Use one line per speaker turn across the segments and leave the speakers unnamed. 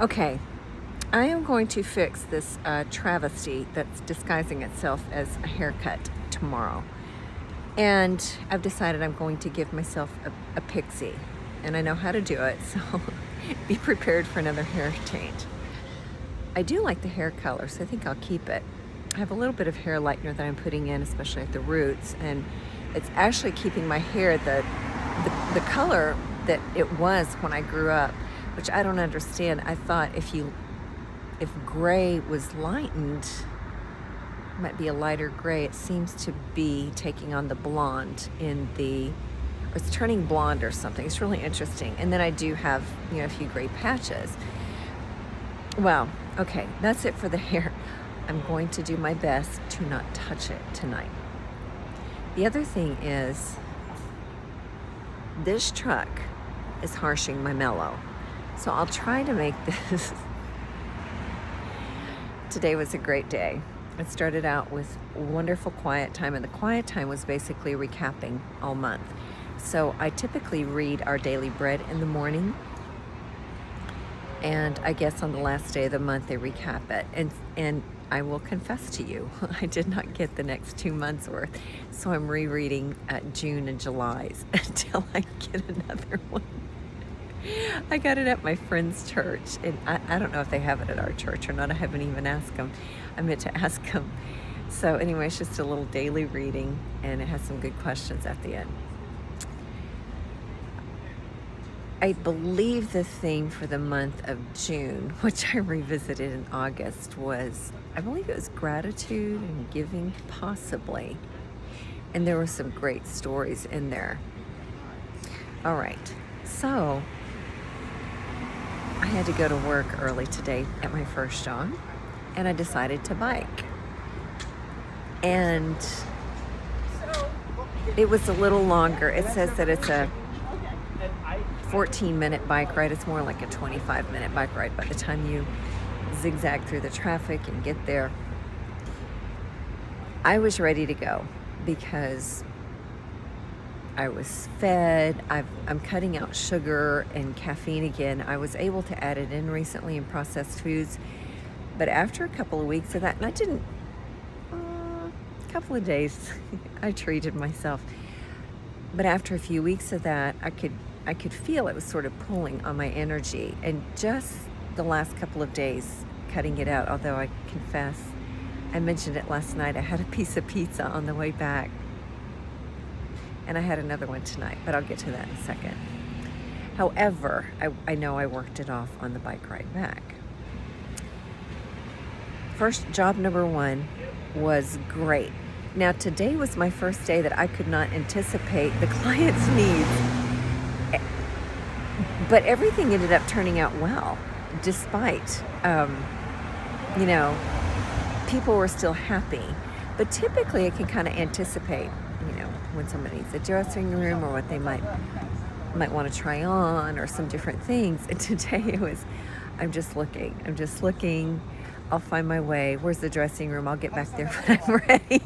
Okay, I am going to fix this travesty that's disguising itself as a haircut tomorrow. And I've decided I'm going to give myself a pixie. And I know how to do it, so be prepared for another hair change. I do like the hair color, so I think I'll keep it. I have a little bit of hair lightener that I'm putting in, especially at the roots, and it's actually keeping my hair the color that it was when I grew up, which I don't understand. I thought if gray was lightened, it might be a lighter gray. It seems to be taking on the blonde or it's turning blonde or something. It's really interesting. And then I do have, a few gray patches. Well, okay, that's it for the hair. I'm going to do my best to not touch it tonight. The other thing is, this truck is harshing my mellow. So I'll try to make this. Today was a great day. It started out with wonderful quiet time, and the quiet time was basically recapping all month. So I typically read our daily bread in the morning, and I guess on the last day of the month they recap it. And I will confess to you, I did not get the next 2 months worth, so I'm rereading June and July's until I get another one. I got it at my friend's church, and I don't know if they have it at our church or not. I haven't even asked them. I meant to ask them. So anyway, it's just a little daily reading, and it has some good questions at the end. I believe the theme for the month of June, which I revisited in August, I believe it was gratitude and giving, possibly. And there were some great stories in there. All right, so I had to go to work early today at my first job, and I decided to bike. And it was a little longer. It says that it's a 14-minute bike ride. It's more like a 25-minute bike ride by the time you zigzag through the traffic and get there. I was ready to go because I was fed. I'm cutting out sugar and caffeine again. I was able to add it in recently in processed foods, but after a couple of weeks of that, and I didn't, a couple of days, I treated myself. But after a few weeks of that, I could feel it was sort of pulling on my energy. And just the last couple of days, cutting it out, although I confess, I mentioned it last night, I had a piece of pizza on the way back. And I had another one tonight, but I'll get to that in a second. However, I know I worked it off on the bike ride back. First, job number 1 was great. Now, today was my first day that I could not anticipate the client's needs, but everything ended up turning out well, despite, people were still happy. But typically I can kind of anticipate, when somebody needs a dressing room or what they might want to try on or some different things. And today it was, I'm just looking. I'll find my way. Where's the dressing room? I'll get back there when I'm ready.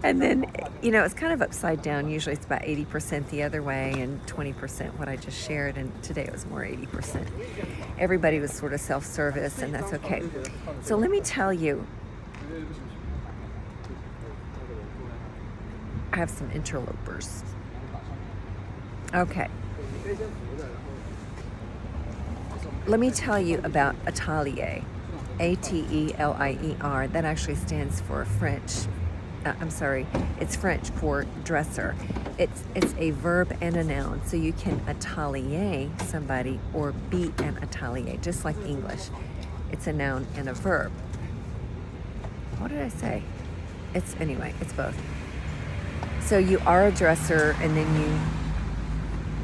And then, it's kind of upside down. Usually it's about 80% the other way and 20% what I just shared. And today it was more 80%. Everybody was sort of self-service, and that's okay. So let me tell you, I have some interlopers. Okay. Let me tell you about Atelier, Atelier. That actually stands for French. It's French for dresser. It's a verb and a noun, so you can atelier somebody or be an atelier, just like English. It's a noun and a verb. What did I say? It's both. So you are a dresser, and then you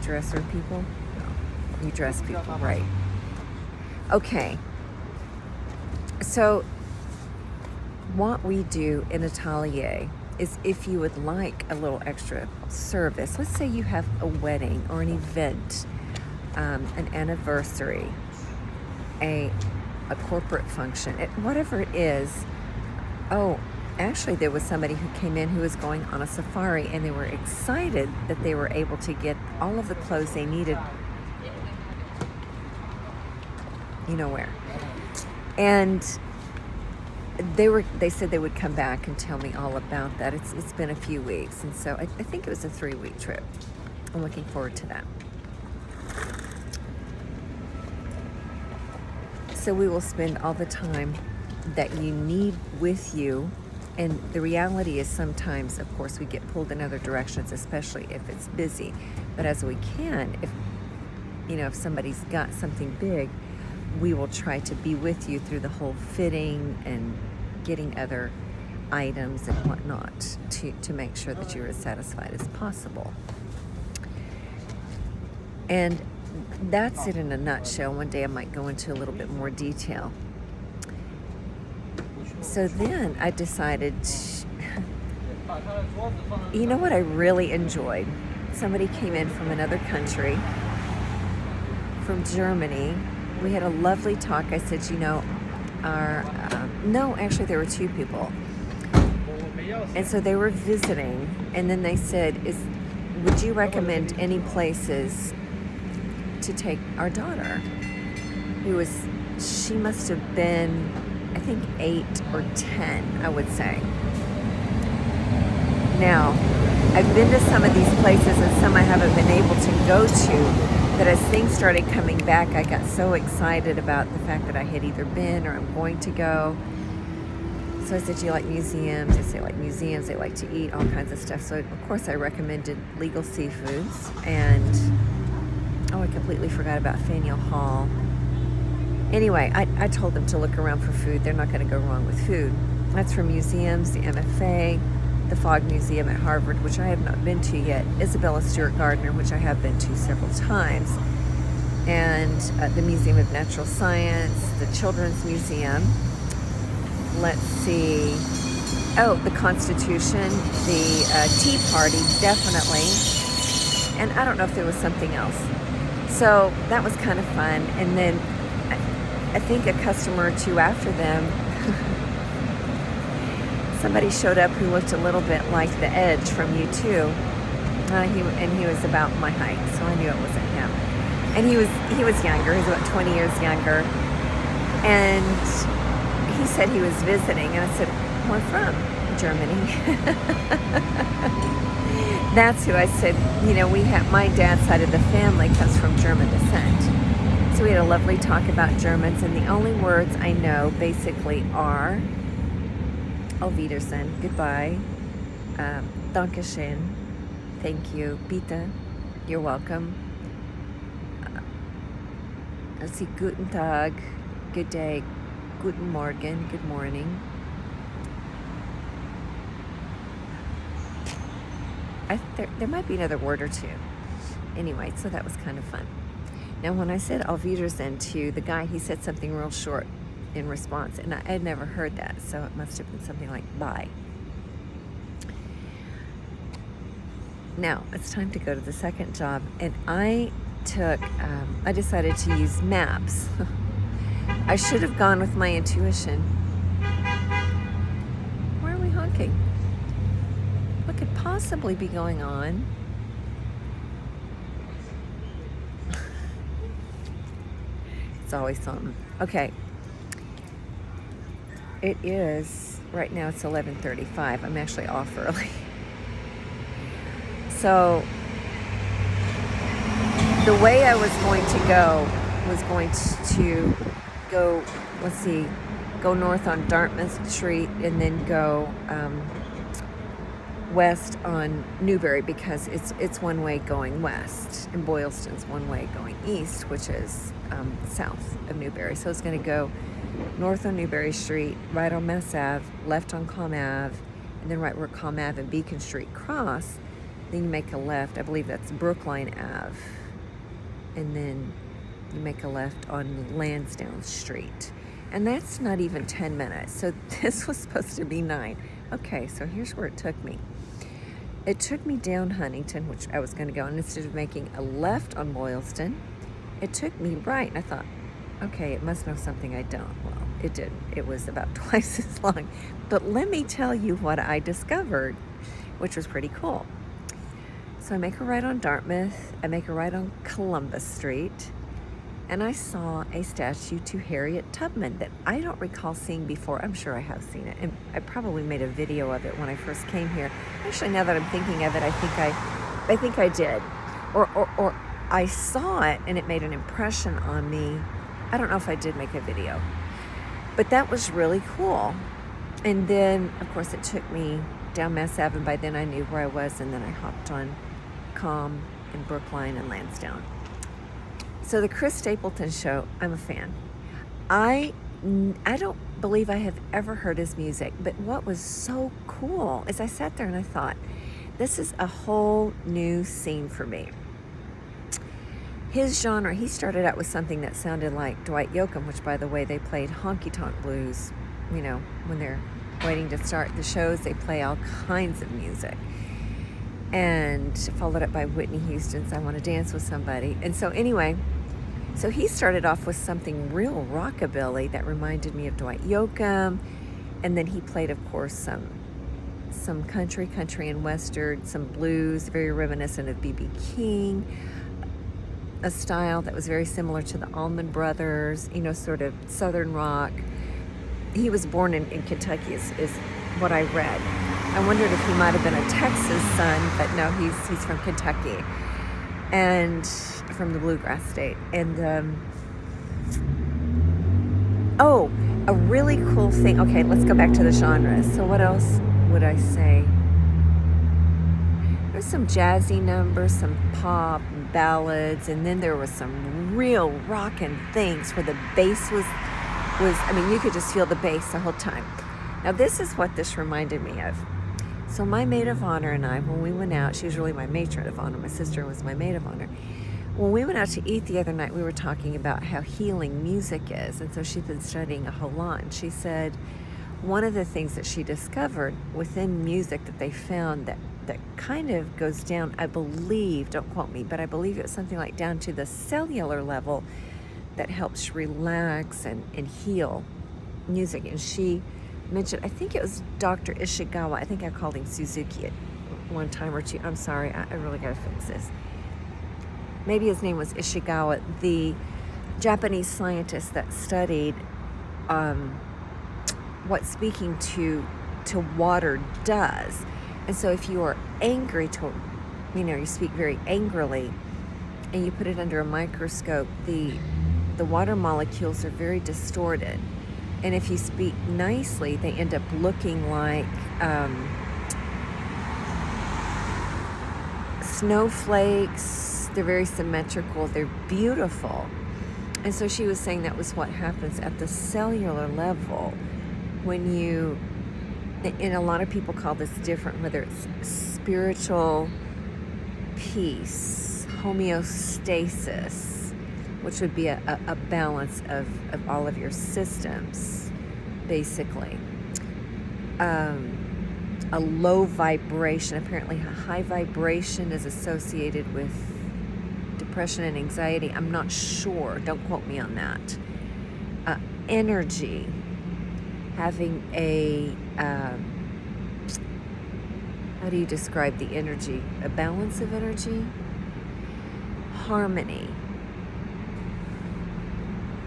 dresser people? No, you dress people, right? Okay. So what we do in Atelier is, if you would like a little extra service, let's say you have a wedding or an event, an anniversary, a corporate function, whatever it is. Oh, actually, there was somebody who came in who was going on a safari, and they were excited that they were able to get all of the clothes they needed you know where. And they said they would come back and tell me all about that. It's been a few weeks, and so I think it was a 3-week trip. I'm looking forward to that. So we will spend all the time that you need with you. And the reality is sometimes, of course, we get pulled in other directions, especially if it's busy. But as we can, if somebody's got something big, we will try to be with you through the whole fitting and getting other items and whatnot to make sure that you're as satisfied as possible. And that's it in a nutshell. One day I might go into a little bit more detail. So then I decided, you know what I really enjoyed? Somebody came in from another country, from Germany. We had a lovely talk. I said, no, actually there were 2 people. And so they were visiting, and then they said, would you recommend any places to take our daughter? She must have been, I think 8 or 10, I would say. Now, I've been to some of these places and some I haven't been able to go to, but as things started coming back, I got so excited about the fact that I had either been or I'm going to go. So I said, do you like museums? They say like museums, they like to eat all kinds of stuff. So of course I recommended Legal Seafoods, and I completely forgot about Faneuil Hall. Anyway, I told them to look around for food. They're not going to go wrong with food. That's for museums, the MFA, the Fogg Museum at Harvard, which I have not been to yet, Isabella Stewart Gardner, which I have been to several times, and the Museum of Natural Science, the Children's Museum. Let's see. Oh, the Constitution, the Tea Party, definitely. And I don't know if there was something else. So that was kind of fun. And then I think a customer or 2 after them, somebody showed up who looked a little bit like the Edge from U2. He was about my height, so I knew it wasn't him. And he was younger. He was about 20 years younger. And he said he was visiting, and I said, where from? Germany. That's who I said, my dad's side of the family comes from German descent. So we had a lovely talk about Germans, and the only words I know basically are Auf Wiedersehen, goodbye, Dankeschön, thank you, bitte, you're welcome. Let's see, guten Tag, good day, guten Morgen, good morning. There might be another word or 2. Anyway, so that was kind of fun. Now, when I said Auf Wiedersehen to the guy, he said something real short in response, and I had never heard that, so it must have been something like bye. Now, it's time to go to the second job, and I decided to use maps. I should have gone with my intuition. Why are we honking? What could possibly be going on? It's always something. Okay. It is, right now it's 11:35. I'm actually off early. So the way I was going to go was going to go, go north on Dartmouth Street and then go west on Newbury, because it's one way going west, and Boylston's one way going east, which is south of Newbury. So it's going to go north on Newbury Street, right on Mass Ave, left on Comm Ave, and then right where Comm Ave and Beacon Street cross, then you make a left. I believe that's Brookline Ave, and then you make a left on Lansdowne Street. And that's not even 10 minutes. So this was supposed to be 9. Okay, so here's where it took me. It took me down Huntington, which I was going to go, and instead of making a left on Boylston, it took me right. And I thought, okay, it must know something I don't. Well, it didn't. It was about twice as long. But let me tell you what I discovered, which was pretty cool. So I make a right on Dartmouth. I make a right on Columbus Street. and I saw a statue to Harriet Tubman that I don't recall seeing before. I'm sure I have seen it, and I probably made a video of it when I first came here. Actually, now that I'm thinking of it, I think I did, or I saw it and it made an impression on me. I don't know if I did make a video, but that was really cool. And then, of course, it took me down Mass Ave, and by then I knew where I was, and then I hopped on Calm and Brookline and Lansdowne. So the Chris Stapleton Show, I'm a fan. I don't believe I have ever heard his music, but what was so cool is I sat there and I thought, this is a whole new scene for me. His genre, he started out with something that sounded like Dwight Yoakam, which, by the way, they played honky-tonk blues. You know, when they're waiting to start the shows, they play all kinds of music. And followed up by Whitney Houston's I Want to Dance with Somebody. And so anyway, so he started off with something real rockabilly that reminded me of Dwight Yoakam. And then he played, of course, some country and western, some blues, very reminiscent of B.B. King, a style that was very similar to the Allman Brothers, you know, sort of Southern rock. He was born in Kentucky, is what I read. I wondered if he might have been a Texas son, but no, he's from Kentucky, and from the bluegrass state. And a really cool thing. Okay, let's go back to the genres. So what else would I say? There's some jazzy numbers, some pop and ballads, and then there was some real rockin' things where the bass was, I mean, you could just feel the bass the whole time. Now, this is what this reminded me of. So my maid of honor and I, when we went out, she was really my matron of honor. My sister was my maid of honor. When we went out to eat the other night, we were talking about how healing music is. And so she'd been studying a whole lot. And she said one of the things that she discovered within music that they found that kind of goes down, I believe, don't quote me, but I believe it was something like down to the cellular level that helps relax and heal music. And she mentioned, I think it was Dr. Ishikawa. I think I called him Suzuki at one time or two. I'm sorry, I really got to fix this. Maybe his name was Ishikawa, the Japanese scientist that studied what speaking to water does. And so if you are angry you speak very angrily, and you put it under a microscope, the water molecules are very distorted. And if you speak nicely, they end up looking like snowflakes. They're very symmetrical. They're beautiful. And so she was saying that was what happens at the cellular level when you, and a lot of people call this different, whether it's spiritual peace, homeostasis, which would be a balance of all of your systems, basically. A low vibration. Apparently, a high vibration is associated with depression and anxiety. I'm not sure. Don't quote me on that. Energy. Having a, how do you describe the energy? A balance of energy? Harmony.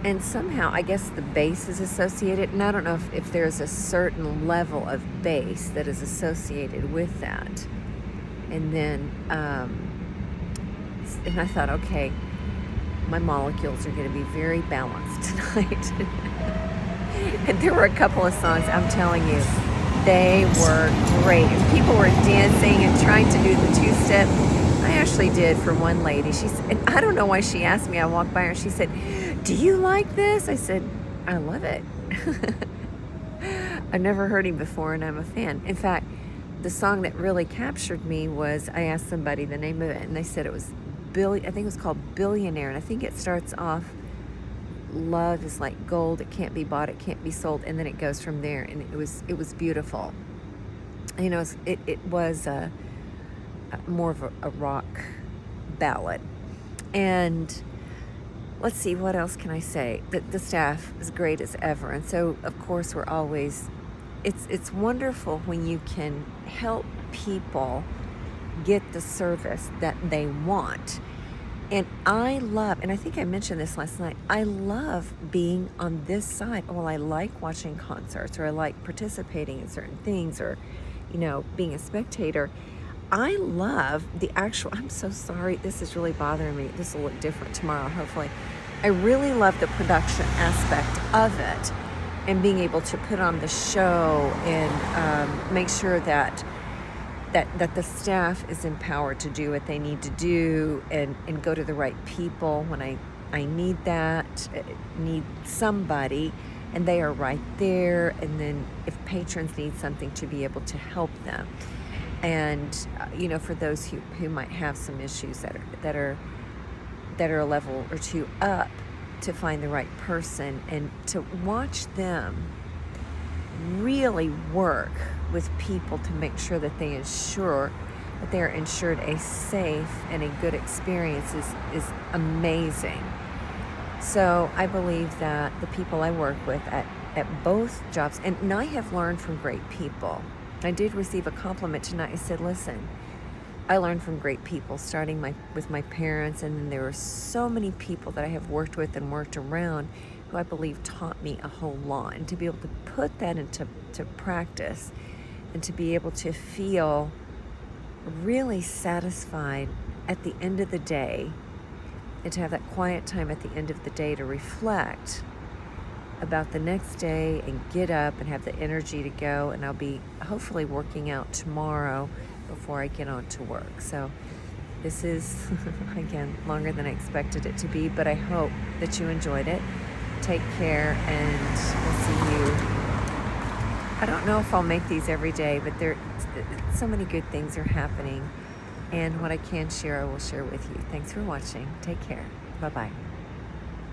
And somehow, I guess the bass is associated, and I don't know if there's a certain level of bass that is associated with that. And then, and I thought, okay, my molecules are going to be very balanced tonight. And there were a couple of songs, I'm telling you, they were great. And people were dancing and trying to do the two-step. I actually did for one lady. And I don't know why she asked me. I walked by her and she said, "Do you like this?" I said, "I love it." I've never heard him before, and I'm a fan. In fact, the song that really captured me was, I asked somebody the name of it, and they said it was I think it was called Billionaire, and I think it starts off, love is like gold, it can't be bought, it can't be sold, and then it goes from there, and it was beautiful. You know, it was more of a rock ballad. And let's see, what else can I say? The staff is great as ever, and so of course we're always, it's wonderful when you can help people get the service that they want. And I love, and I think I mentioned this last night, I love being on this side. Well, I like watching concerts, or I like participating in certain things, or, being a spectator. I love the actual, I'm so sorry, this is really bothering me. This will look different tomorrow, hopefully. I really love the production aspect of it, and being able to put on the show and make sure that the staff is empowered to do what they need to do, and go to the right people when I need that, need somebody, and they are right there. And then if patrons need something, to be able to help them. And for those who might have some issues that are a level or two up, to find the right person and to watch them really work with people to make sure that they ensure that they are ensured a safe and a good experience is amazing. So I believe that the people I work with at both jobs, and I have learned from great people. I did receive a compliment tonight. I said, listen, I learned from great people, starting with my parents, and then there were so many people that I have worked with and worked around who I believe taught me a whole lot. And to be able to put that into practice, and to be able to feel really satisfied at the end of the day, and to have that quiet time at the end of the day to reflect about the next day and get up and have the energy to go. And I'll be hopefully working out tomorrow before I get on to work. So this is, again, longer than I expected it to be, but I hope that you enjoyed it. Take care, and we'll see you. I don't know if I'll make these every day, but so many good things are happening. And what I can share, I will share with you. Thanks for watching. Take care. Bye-bye.